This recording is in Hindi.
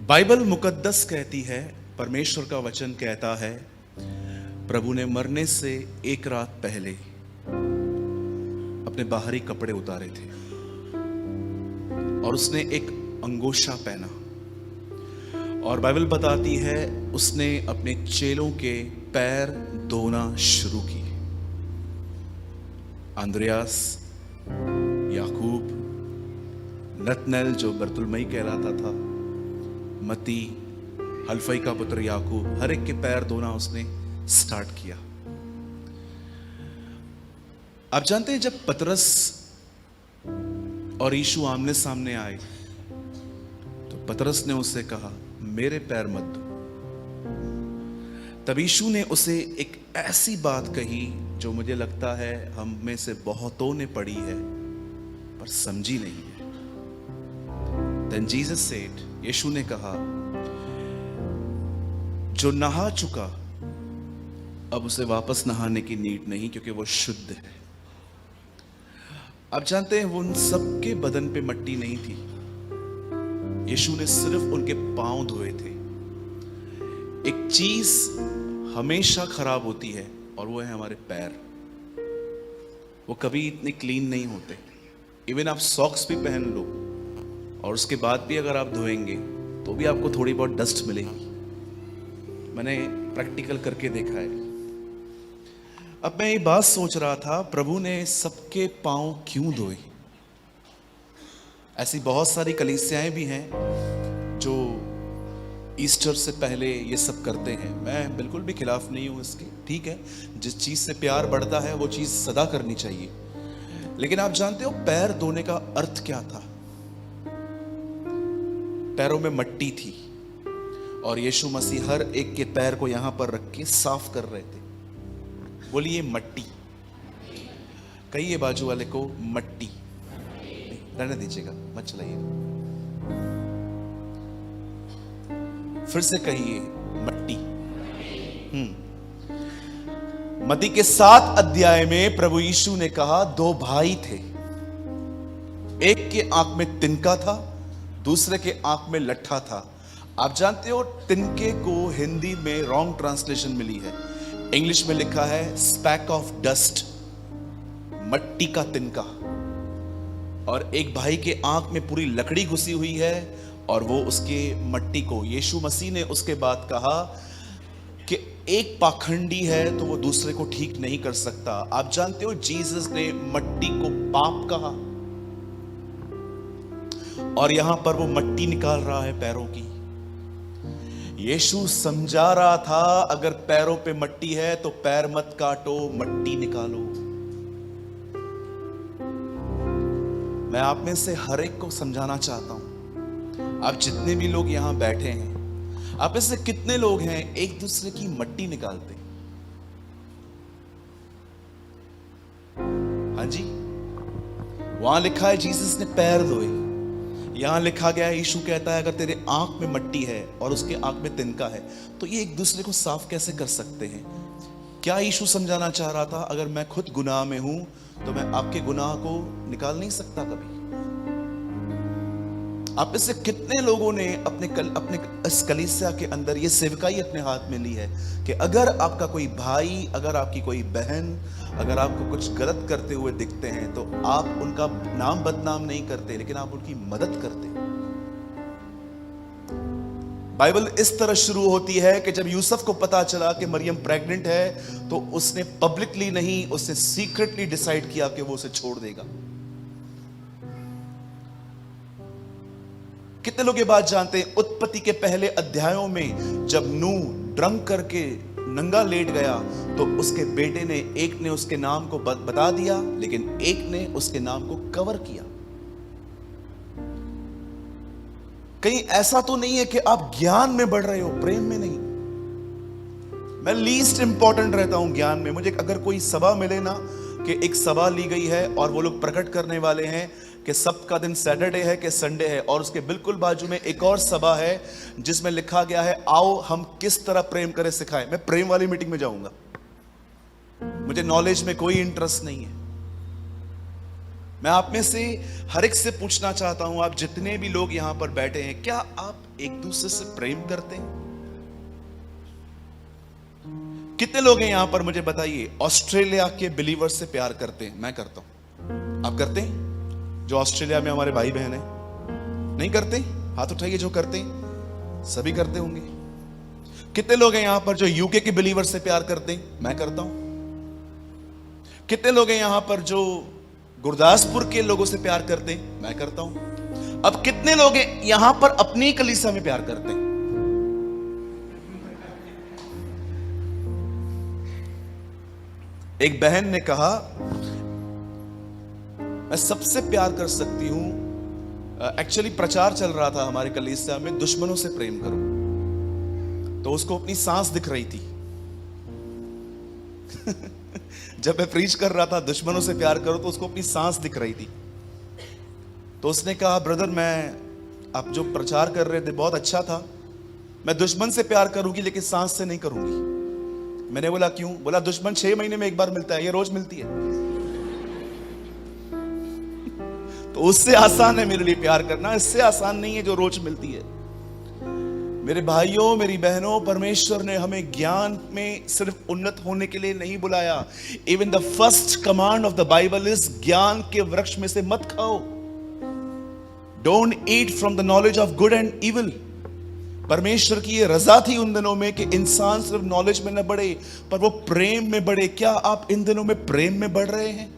बाइबल मुकद्दस कहती है, परमेश्वर का वचन कहता है, प्रभु ने मरने से एक रात पहले अपने बाहरी कपड़े उतारे थे और उसने एक अंगोछा पहना। और बाइबल बताती है उसने अपने चेलों के पैर धोना शुरू किए। अंद्रयास, याकूब, नतनएल जो बरतुलमई कहलाता था, मती, हल्फई का पुत्र याकूब, हर एक के पैर धोना उसने स्टार्ट किया। आप जानते हैं जब पतरस और यीशु आमने सामने आए तो पतरस ने उससे कहा, मेरे पैर मत धो। तब यीशु ने उसे एक ऐसी बात कही जो मुझे लगता है हम में से बहुतों ने पढ़ी है पर समझी नहीं है। Then Jesus said, यीशु ने कहा, जो नहा चुका अब उसे वापस नहाने की नीड नहीं, क्योंकि वो शुद्ध है। आप जानते हैं वो उन सबके बदन पे मट्टी नहीं थी, यीशु ने सिर्फ उनके पांव धोए थे। एक चीज हमेशा खराब होती है और वो है हमारे पैर। वो कभी इतने क्लीन नहीं होते। इवन आप सॉक्स भी पहन लो और उसके बाद भी अगर आप धोएंगे तो भी आपको थोड़ी बहुत डस्ट मिलेगी। मैंने प्रैक्टिकल करके देखा है। अब मैं ये बात सोच रहा था, प्रभु ने सबके पांव क्यों धोए? ऐसी बहुत सारी कलीसियाएं भी हैं जो ईस्टर से पहले ये सब करते हैं। मैं बिल्कुल भी खिलाफ नहीं हूं इसके, ठीक है, जिस चीज से प्यार बढ़ता है वो चीज सदा करनी चाहिए। लेकिन आप जानते हो पैर धोने का अर्थ क्या था? पैरों में मट्टी थी और यीशु मसीह हर एक के पैर को यहां पर रख के साफ कर रहे थे। बोलिए मट्टी। कहिए बाजू वाले को मट्टी। रहने दीजिएगा, मत चलाइए। फिर से कहिए मट्टी। मत्ती के 7 अध्याय में प्रभु यीशु ने कहा, 2 भाई थे, एक के आंख में तिनका था, दूसरे के आंख में लट्ठा था। आप जानते हो तिनके को हिंदी में रॉन्ग ट्रांसलेशन मिली है। इंग्लिश में लिखा है स्पैक ऑफ डस्ट, मट्टी का तिनका। और एक भाई के आंख में पूरी लकड़ी घुसी हुई है और वो उसके मट्टी को, यीशु मसीह ने उसके बाद कहा कि एक पाखंडी है तो वो दूसरे को ठीक नहीं कर सकता। आप जानते हो जीसस ने मट्टी को पाप कहा और यहां पर वो मट्टी निकाल रहा है पैरों की। यीशु समझा रहा था, अगर पैरों पे मट्टी है तो पैर मत काटो, मट्टी निकालो। मैं आप में से हर एक को समझाना चाहता हूं। आप जितने भी लोग यहां बैठे हैं, आप में से कितने लोग हैं एक दूसरे की मट्टी निकालते? हाँ जी, वहां लिखा है जीसस ने पैर धोए। यहां लिखा गया है, यीशु कहता है अगर तेरे आंख में मट्टी है और उसके आंख में तिनका है तो ये एक दूसरे को साफ कैसे कर सकते हैं? क्या यीशु समझाना चाह रहा था, अगर मैं खुद गुनाह में हूं तो मैं आपके गुनाह को निकाल नहीं सकता कभी? आप इससे कितने लोगों ने अपने इस कलीसिया के अंदर ये सेवकाई अपने हाथ में ली है कि अगर आपका कोई भाई, अगर आपकी कोई बहन, अगर आपको कुछ गलत करते हुए दिखते हैं तो आप उनका नाम बदनाम नहीं करते, लेकिन आप उनकी मदद करते। बाइबल इस तरह शुरू होती है कि जब यूसुफ को पता चला कि मरियम प्रेग्नेंट है तो उसने पब्लिकली नहीं, उसने सीक्रेटली डिसाइड किया कि वो उसे छोड़ देगा। कितने लोग ये बात जानते हैं? उत्पत्ति के पहले अध्यायों में जब नूह ड्रंक करके नंगा लेट गया तो उसके बेटे ने, एक ने उसके नाम को बता दिया लेकिन एक ने उसके नाम को कवर किया। कहीं ऐसा तो नहीं है कि आप ज्ञान में बढ़ रहे हो, प्रेम में नहीं। मैं लीस्ट इंपॉर्टेंट रहता हूं ज्ञान में। मुझे अगर कोई सभा मिले ना कि एक सभा ली गई है और वो लोग प्रकट करने वाले हैं कि सबका दिन सैटरडे है कि संडे है, और उसके बिल्कुल बाजू में एक और सभा है जिसमें लिखा गया है आओ हम किस तरह प्रेम करें सिखाएं, मैं प्रेम वाली मीटिंग में जाऊंगा। मुझे नॉलेज में कोई इंटरेस्ट नहीं है। मैं आप में से हर एक से पूछना चाहता हूं, आप जितने भी लोग यहां पर बैठे हैं, क्या आप एक दूसरे से प्रेम करते हैं? कितने लोग हैं यहां पर, मुझे बताइए, ऑस्ट्रेलिया के बिलीवर से प्यार करते हैं? मैं करता हूं। आप करते हैं? जो ऑस्ट्रेलिया में हमारे भाई बहन हैं, नहीं करते? हाथ उठाइए जो करते हैं। सभी करते होंगे। कितने लोग हैं यहां पर जो यूके के बिलीवर से प्यार करते हैं? मैं करता हूं। कितने लोग हैं यहां पर जो गुरदासपुर के लोगों से प्यार करते हैं? मैं करता हूं। अब कितने लोग हैं यहां पर अपनी कलीसिया में प्यार करते हैं? एक बहन ने कहा, मैं सबसे प्यार कर सकती हूं, एक्चुअली प्रचार चल रहा था हमारे कलीसिया में, दुश्मनों से प्रेम करो, तो उसको अपनी सांस दिख रही थी। जब मैं प्रीच कर रहा था दुश्मनों से प्यार करो, तो उसको अपनी सांस दिख रही थी। तो उसने कहा, ब्रदर मैं, आप जो प्रचार कर रहे थे बहुत अच्छा था, मैं दुश्मन से प्यार करूंगी लेकिन सांस से नहीं करूंगी। मैंने बोला क्यों? बोला दुश्मन 6 महीने में एक बार मिलता है, ये रोज मिलती है। तो उससे आसान है मेरे लिए प्यार करना, इससे आसान नहीं है जो रोज मिलती है। मेरे भाइयों, मेरी बहनों, परमेश्वर ने हमें ज्ञान में सिर्फ उन्नत होने के लिए नहीं बुलाया। Even the first command of the Bible is, ज्ञान के वृक्ष में से मत खाओ। Don't eat from the knowledge of good and evil. परमेश्वर की ये रजा थी उन दिनों में कि इंसान सिर्फ नॉलेज में न बढ़े, पर वो प्रेम में बढ़े। क्या आप इन दिनों में प्रेम में बढ़ रहे हैं?